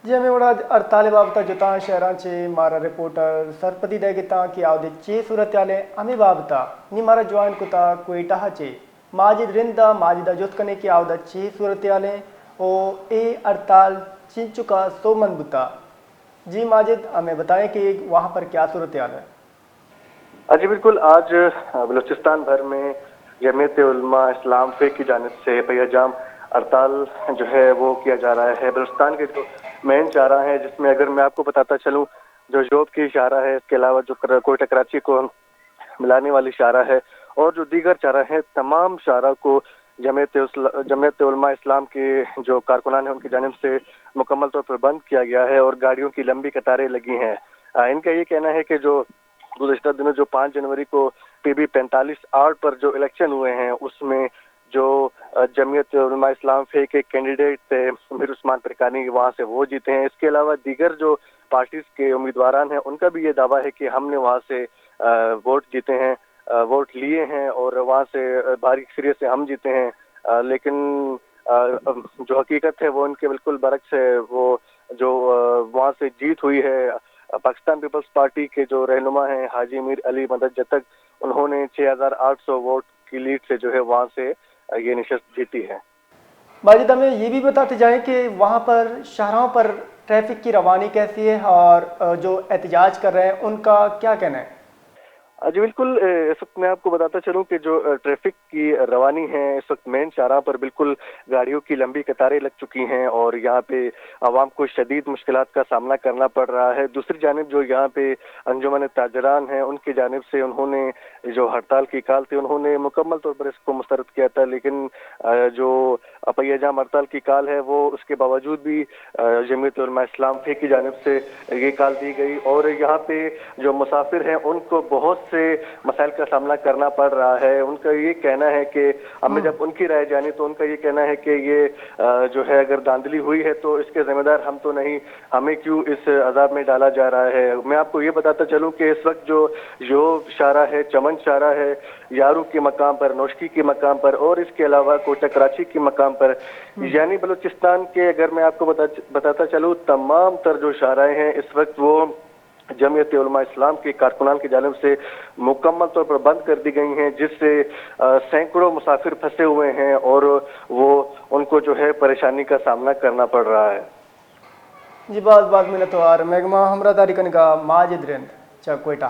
जी हमें बड़ा अड़ताले बाबता जुता शहरांचे मारा रिपोर्टर सरपति देगिता की आवदे चे सूरत आले हमें बाबता नी मारा जवान कुता कोयटा चे माजिद रिंदा माजिदा जुत करने की आवदा चे सूरत आले ओ ए हड़ताल चिन चुका सो मन बुता। जी माजिद हमें बताएं कि वहाँ पर क्या सूरत हाल है। जी बिल्कुल, आज बलूचिस्तान भर में जमीयत उलमा इस्लाम फे की जानिब से बेहजाम हड़ताल जो है वो किया जा रहा है। बलूचिस्तान के जो मेन शाहरा है, जिसमें अगर मैं आपको बताता चलूँ, जो जोब की शाहरा है, इसके अलावा जो कोयटा कराची को मिलाने वाली शाहरा है और जो दीगर शाहरा है, तमाम शाहरा को जमीयत उलमा इस्लाम के जो कारकुनान हैं उनकी जानिब से मुकम्मल तौर पर बंद किया गया है और गाड़ियों की लंबी कतारें लगी हैं। इनका ये कहना है कि जो गुज़श्ता दिनों जो 5 जनवरी को PB 45 पर जो इलेक्शन हुए हैं, उसमें जो जमीयत उलमा इस्लाम फे के कैंडिडेट थे मीर उस्मान परकानी, वहाँ से वो जीते हैं। इसके अलावा दीगर जो पार्टीज के उम्मीदवारान हैं, उनका भी ये दावा है कि हमने वहाँ से वोट जीते हैं, वोट लिए हैं और वहाँ से भारी अक्सरियत से हम जीते हैं। लेकिन जो हकीकत है वो उनके बिल्कुल बरक्स है। वो जो वहाँ से जीत हुई है, पाकिस्तान पीपल्स पार्टी के जो रहनुमा हैं हाजी मीर अली मदद जतक, उन्होंने 6800 वोट की लीड से जो है वहाँ से ये नशस्त जीती है। माजिद हमें ये भी बताते जाएं कि वहाँ पर शाहराहों पर ट्रैफिक की रवानी कैसी है और जो एहतजाज कर रहे हैं उनका क्या कहना है। जी बिल्कुल, इस वक्त मैं आपको बताता चलूं कि जो ट्रैफिक की रवानी है, इस वक्त मेन शाहराह पर बिल्कुल गाड़ियों की लंबी कतारें लग चुकी हैं और यहाँ पे आवाम को शदीद मुश्किलात का सामना करना पड़ रहा है। दूसरी जानिब जो यहाँ पे अंजुमन ताजरान हैं, उनकी जानिब से उन्होंने जो हड़ताल की काल थी, उन्होंने मुकम्मल तौर पर इसको मुस्तरद किया था, लेकिन जो पहियाजाम हड़ताल की काल है वो उसके बावजूद भी जमीयत उलमा इस्लाम फे की जानिब से ये काल दी गई और यहाँ पे जो मुसाफिर हैं उनको बहुत से मसाइल का सामना करना पड़ रहा है। उनका ये कहना है कि हमें जब उनकी राय जानी तो उनका ये कहना है कि ये जो है अगर धांधली हुई है तो इसके जिम्मेदार हम तो नहीं, हमें क्यों इस अजाब में डाला जा रहा है। मैं आपको ये बताता चलूं कि इस वक्त जो शाहरा है, चमन शाहरा है, यारू के मकाम पर, नौशकी के मकाम पर और इसके अलावा कोटा कराची के मकाम पर, यानी बलूचिस्तान के अगर मैं आपको बताता चलूं तमाम तर जो शाहराएं हैं इस वक्त वो जमीयत उलमा इस्लाम के कारकुनान की जानिब से मुकम्मल तौर पर बंद कर दी गई हैं, जिससे सैकड़ों मुसाफिर फंसे हुए हैं और वो उनको जो है परेशानी का सामना करना पड़ रहा है। जी बात मिनतवार मैगमा हमरा दारी कनका माजिद रिंद चा कोयटा।